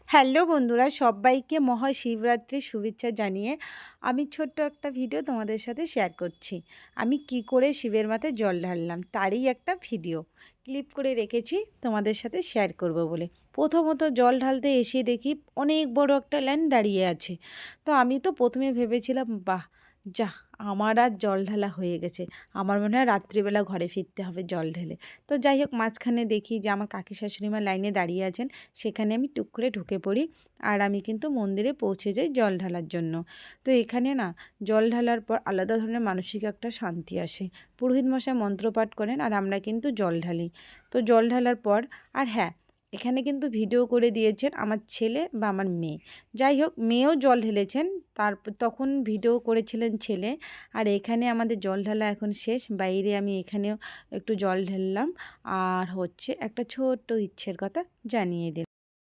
Hello বন্ধুরা, সবাইকে মহাশিবরাত্রির শুভেচ্ছা জানিয়ে আমি ছোট্ট একটা ভিডিও তোমাদের সাথে শেয়ার করছি। আমি কি করে শিবের মাথায় জল ঢাললাম তারই একটা ভিডিও ক্লিপ করে রেখেছি তোমাদের সাথে শেয়ার করব বলে। প্রথমত জল ঢালতে এসে দেখি অনেক বড় একটা লাইন দাঁড়িয়ে আছে। তো আমি তো প্রথমে ভেবেছিলাম বাহ, যাহ, আমার আর জল ঢালা হয়ে গেছে, আমার মনে হয় রাত্রিবেলা ঘরে ফিরতে হবে জল ঢেলে। তো যাই হোক, মাঝখানে দেখি যে আমার কাকি শাশুড়িমা লাইনে দাঁড়িয়ে আছেন, সেখানে আমি টুক করে ঢুকে পড়ি। আর আমি কিন্তু মন্দিরে পৌঁছে যাই জল ঢালার জন্য। তো এখানে না, জল ঢালার পর আলাদা ধরনের মানসিক একটা শান্তি আসে। পুরোহিত মশাই মন্ত্রপাঠ করেন আর আমরা কিন্তু জল ঢালি। তো জল ঢালার পর, আর হ্যাঁ, এখানে কিন্তু ভিডিও করে দিয়েছেন আমার ছেলে বা আমার মেয়ে। যাই হোক, মেয়েও জল ঢেলেছেন, তখন ভিডিও করেছিলেন ছেলে। আর এখানে আমাদের জল ঢালা এখন শেষ, বাইরে আমি এখানেও একটু জল ঢাললাম। আর হচ্ছে একটা ছোট্ট ইচ্ছের কথা জানিয়ে দিলাম।